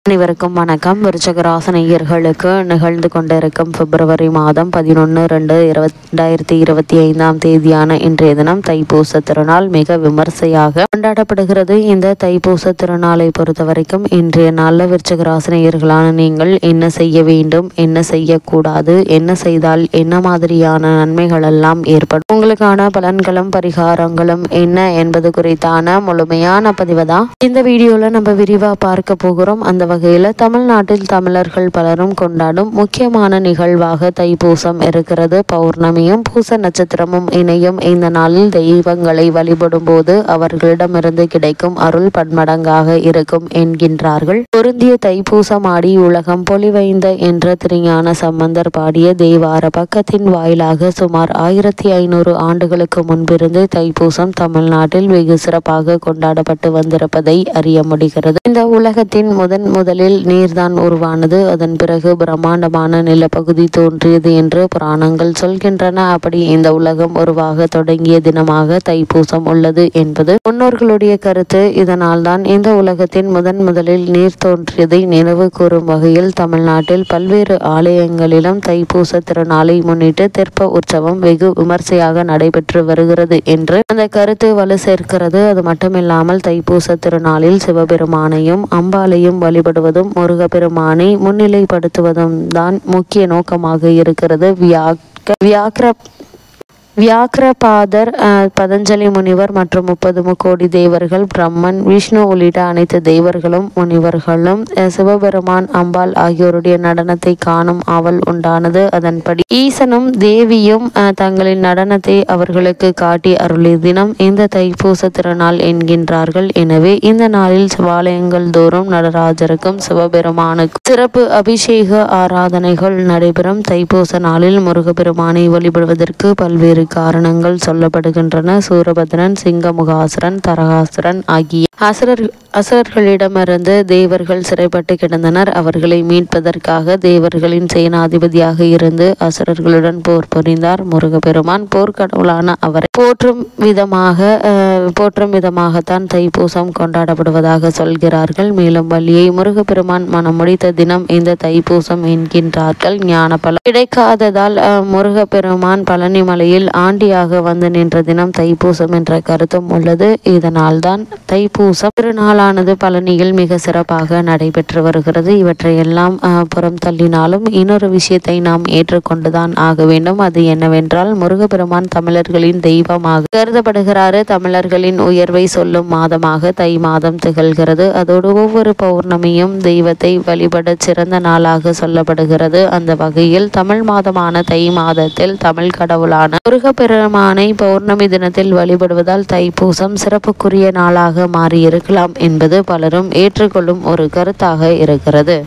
அனைவருக்கும் வணக்கம். விருச்சிக ராசி நேயர்களுக்கு நிகழ்ந்து கொண்டிருக்கும் பிப்ரவரி மாதம் 11/2/2025 இன்றைய தினம் தைப்பூச திருநாள் மிக விமர்சையாக கொண்டாடப்படுகிறது. இந்த தைப்பூச திருநாளை பொறுத்த வரைக்கும் இன்றைய நாளில் விருச்சிக ராசி நேயர்களான நீங்கள் என்ன செய்ய வேண்டும், என்ன செய்யக்கூடாது, என்ன செய்தால் என்ன மாதிரியான நன்மைகள் எல்லாம் ஏற்படும், உங்களுக்கான பலன்களும் பரிகாரங்களும் என்ன என்பது குறித்தான முழுமையான பதிவு தான் இந்த வீடியோல நம்ம விரிவா பார்க்க போகிறோம். அந்த வகையில் தமிழ்நாட்டில் தமிழர்கள் பலரும் கொண்டாடும் முக்கியமான நிகழ்வாக தைப்பூசம் இருக்கிறது. பௌர்ணமியும் பூச நட்சத்திரமும் இணையும் இந்த நாளில் தெய்வங்களை வழிபடும் போது அவர்களிடமிருந்து கிடைக்கும் அருள் பன்மடங்காக இருக்கும் என்கின்றார்கள். பொருந்திய தைப்பூசம் ஆடி உலகம் பொலிவைந்த என்ற திருஞான சம்பந்தர் பாடிய தேவார பக்கத்தின் வாயிலாக சுமார் 1500 ஆண்டுகளுக்கு முன்பிருந்து தைப்பூசம் தமிழ்நாட்டில் வெகு சிறப்பாக கொண்டாடப்பட்டு வந்திருப்பதை அறிய முடிகிறது. இந்த உலகத்தின் முதலில் நீர்தான் உருவானது. அதன் பிறகு பிரம்மாண்டமான நிலப்பகுதி தோன்றியது என்று புராணங்கள் சொல்கின்றன. அப்படி இந்த உலகம் உருவாக தொடங்கிய தினமாக தைப்பூசம் உள்ளது என்பது முன்னோர்களுடைய கருத்து. இதனால் தான் இந்த உலகத்தின் முதலில் நீர் தோன்றியதை நினைவு கூறும் வகையில் தமிழ்நாட்டில் பல்வேறு ஆலயங்களிலும் தைப்பூச திருநாளை முன்னிட்டு தெற்ப உற்சவம் வெகு விமர்சையாக நடைபெற்று வருகிறது என்று அந்த கருத்து வலு சேர்க்கிறது. அது மட்டுமில்லாமல் தைப்பூச திருநாளில் சிவபெருமானையும் அம்பாளையும் வழிபடுவதும் முருகப்பெருமானை முன்னிலைப்படுத்துவதும் தான் முக்கிய நோக்கமாக இருக்கிறது. வியாக்கிரபாதர், பதஞ்சலி முனிவர் மற்றும் 30 முக்கோடி தேவர்கள், பிரம்மன், விஷ்ணு உள்ளிட்ட அனைத்து தேவர்களும் முனிவர்களும் சிவபெருமான் அம்பாள் ஆகியோருடைய நடனத்தை காணும் ஆவல் உண்டானது. அதன்படி ஈசனும் தேவியும் தங்களின் நடனத்தை அவர்களுக்கு காட்டி அருளிய தினம் இந்த தைப்பூச திருநாள் என்கின்றார்கள். எனவே இந்த நாளில் சிவாலயங்கள் தோறும் நடராஜருக்கும் சிவபெருமானுக்கும் சிறப்பு அபிஷேக ஆராதனைகள் நடைபெறும். தைப்பூச நாளில் முருகப்பெருமானை வழிபடுவதற்கு பல்வேறு காரணங்கள் சொல்லப்படுகின்றன. சூரபத்ரன், சிங்கமுகாசுரன், தரகாசுரன் ஆகிய அசுரர்களிடமிருந்து தேவர்கள் சிறைப்பட்டு கிடந்தனர். அவர்களை மீட்பதற்காக தேவர்களின் சேனாதிபதியாக இருந்து அசுரர்களுடன் போர் புரிந்தார். முருகப்பெருமான் போர்க்கடவுளான அவரை போற்றும் விதமாகத்தான் தைப்பூசம் கொண்டாடப்படுவதாக சொல்கிறார்கள். மேலும் வள்ளியை முருகப்பெருமான் மனம் முடித்த தினம் இந்த தைப்பூசம் என்கின்றார்கள். ஞான பலம் கிடைக்காததால் முருகப்பெருமான் பழனி மலையில் ஆண்டியாக வந்து நின்ற தினம் தைப்பூசம் என்ற கருத்தும் உள்ளது. இதனால் தான் தைப்பூசம் திருநாளானது பழனியில் மிக சிறப்பாக நடைபெற்று வருகிறது. இவற்றையெல்லாம் புறம் தள்ளினாலும் இன்னொரு விஷயத்தை நாம் ஏற்றுக்கொண்டுதான் ஆக வேண்டும். அது என்னவென்றால் முருகப்பெருமான் தமிழர்களின் தெய்வமாக கருதப்படுகிறார். தமிழர்களின் உயர்வை சொல்லும் மாதமாக தை மாதம் திகழ்கிறது. அதோடு ஒவ்வொரு பௌர்ணமியும் தெய்வத்தை வழிபட சிறந்த நாளாக சொல்லப்படுகிறது. அந்த வகையில் தமிழ் மாதமான தை மாதத்தில் தமிழ் கடவுளான முருகப்பெருமானை பௌர்ணமி தினத்தில் வழிபடுவதால் தைப்பூசம் சிறப்புக்குரிய நாளாக மாறியிருக்கலாம் என்பது பலரும் ஏற்றுக்கொள்ளும் ஒரு கருத்தாக இருக்கிறது.